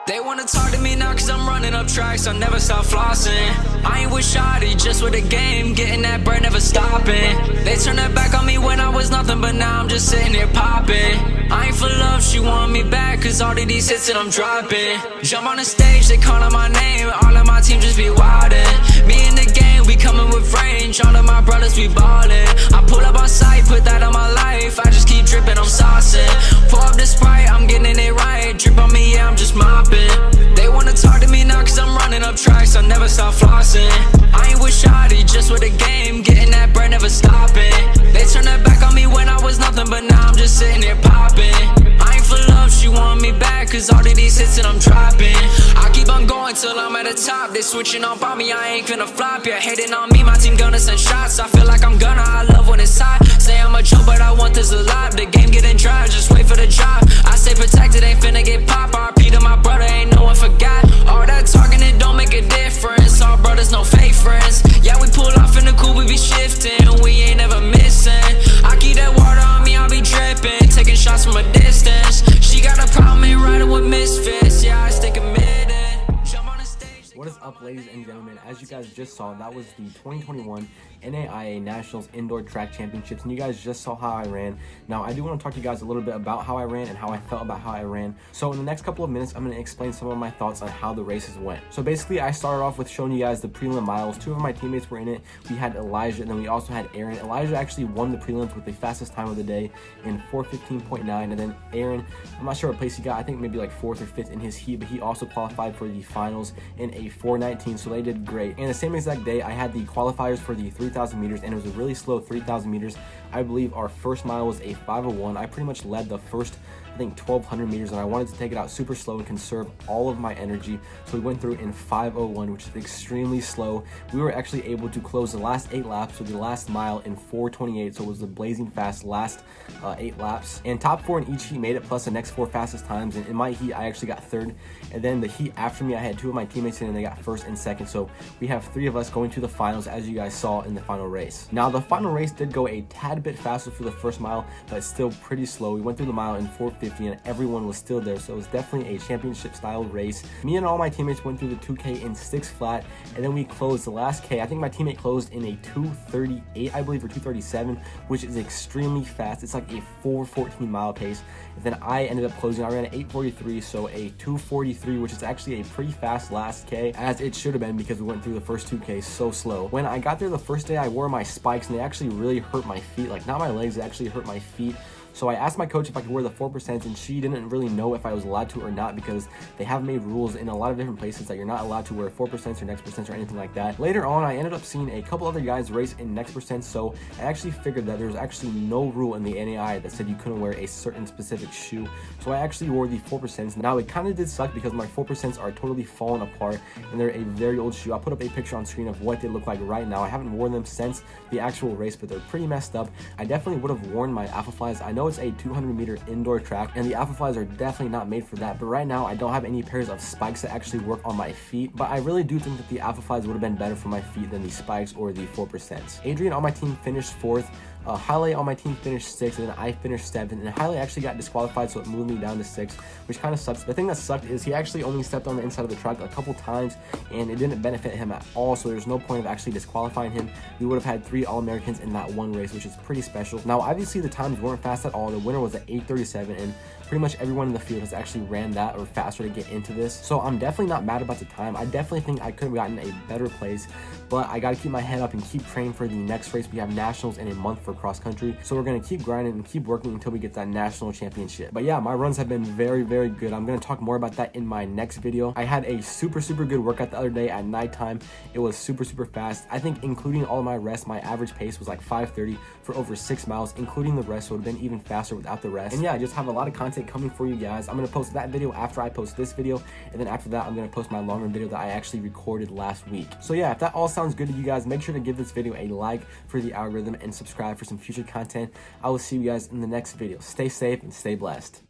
They wanna talk to me now cause I'm running up tracks, I never stop flossing. I ain't with Shawty, just with the game, getting that bread, never stopping. They turned their back on me when I was nothing, but now I'm just sitting here popping. I ain't for love, she want me back, cause all of these hits that I'm dropping. Jump on the stage, they calling my name, all of my team just be wildin'. Me in the game, we coming with range, all of my brothers we ballin'. I pull up on sight, put that on my life, I just keep drippin', I'm saucin'. Pour up the Sprite, I'm getting it right, drip on me, yeah, I'm just mopping. They wanna talk to me now cause I'm running up tracks, I never stop flossing. I ain't with Shawty, just with the game, getting that bread, never stopping. They turned their back on me when I was nothing, but now I'm just sitting here popping. I ain't for love, she want me back, cause all of these hits that I'm dropping. I keep on going till I'm at the top, they switching up on me, I ain't gonna flop. Yeah, hating on me, my team gonna send shots, I feel like I'm gonna, I love when it's hot. Say I'm a joke, but I want this a lot, the game getting dry, just wait for the drop. I stay protected, ain't finna get popped, RP to my brother, ain't no one forgot. All that talking, it don't make a difference, all brothers, no fake friends. Yeah, we pull off in the coupe, we be shifting, we ain't never missing. I keep that water on me, I'll be dripping, taking shots from a distance. She got a problem, ain't riding with misfits, yeah, I stay committed. Jump on the stage. What is up, ladies and gentlemen? As you guys just saw, that was the 2021 NAIA Nationals Indoor Track Championships, and you guys just saw how I ran. Now, I do want to talk to you guys a little bit about how I ran and how I felt about how I ran. So in the next couple of minutes, I'm going to explain some of my thoughts on how the races went. So basically, I started off with showing you guys the prelim miles. Two of my teammates were in it. We had Elijah, and then we also had Aaron. Elijah actually won the prelims with the fastest time of the day in 4:15.9, and then Aaron, I'm not sure what place he got. I think maybe like 4th or 5th in his heat, but he also qualified for the finals in a 4:19, so they did great. And the same exact day, I had the qualifiers for the 3,000 meters, and it was a really slow 3,000 meters. I believe our first mile was a 5:01. I pretty much led the first, I think, 1,200 meters, and I wanted to take it out super slow and conserve all of my energy. So we went through in 5:01, which is extremely slow. We were actually able to close the last 8 laps with the last mile in 4:28, so it was the blazing fast last 8 laps. And top 4 in each heat made it, plus the next 4 fastest times. And in my heat, I actually got 3rd. And then the heat after me, I had 2 of my teammates in, and they got 1st and 2nd. So we have 3 of us going to the finals, as you guys saw in the final race. Now, the final race did go a tad bit faster for the first mile, but still pretty slow. We went through the mile in 4:50, and everyone was still there, so it was definitely a championship style race. Me and all my teammates went through the 2K in 6 flat, and then we closed the last K. I think my teammate closed in a 2:38, I believe, or 2:37, which is extremely fast. It's like a 4:14 mile pace. And then I ended up closing, I ran at 8:43, so a 2:43, which is actually a pretty fast last K, as it should have been, because we went through the first 2K so slow. When I got there the first day, I wore my spikes, and they actually really hurt my feet. Like, not my legs, it actually hurt my feet. So I asked my coach if I could wear the 4%, and she didn't really know if I was allowed to or not, because they have made rules in a lot of different places that you're not allowed to wear 4% or next percent or anything like that. Later on, I ended up seeing a couple other guys race in next percent, so I actually figured that there was actually no rule in the NAIA that said you couldn't wear a certain specific shoe. So I actually wore the 4%. Now, it kind of did suck because my 4% are totally falling apart, and they're a very old shoe. I'll put up a picture on screen of what they look like right now. I haven't worn them since the actual race, but they're pretty messed up. I definitely would have worn my Alpha Flies. I know it's a 200-meter indoor track, and the Alpha Flies are definitely not made for that, but right now I don't have any pairs of spikes that actually work on my feet. But I really do think that the Alpha Flies would have been better for my feet than the spikes or the 4%. Adrian on my team finished 4th. Haile on my team finished 6th, and then I finished 7th, and Haile actually got disqualified, so it moved me down to 6th, which kind of sucks. The thing that sucked is he actually only stepped on the inside of the track a couple times, and it didn't benefit him at all, so there's no point of actually disqualifying him. We would have had 3 All-Americans in that one race, which is pretty special. Now, obviously, the times weren't fast at all. The winner was at 8:37, and pretty much everyone in the field has actually ran that or faster to get into this. So I'm definitely not mad about the time. I definitely think I could have gotten a better place, but I got to keep my head up and keep training for the next race. We have nationals in a month for cross country, so we're going to keep grinding and keep working until we get that national championship. But yeah, my runs have been very, very good. I'm going to talk more about that in my next video. I had a super good workout the other day at nighttime. It was super fast. I think including all of my rest, my average pace was like 5:30 for over 6 miles, including the rest, so it would have been even faster without the rest. And yeah, I just have a lot of content coming for you guys. I'm going to post that video after I post this video, and then after that I'm going to post my longer video that I actually recorded last week. So yeah, if that all sounds good to you guys, make sure to give this video a like for the algorithm and subscribe for some future content. I will see you guys in the next video. Stay safe and stay blessed.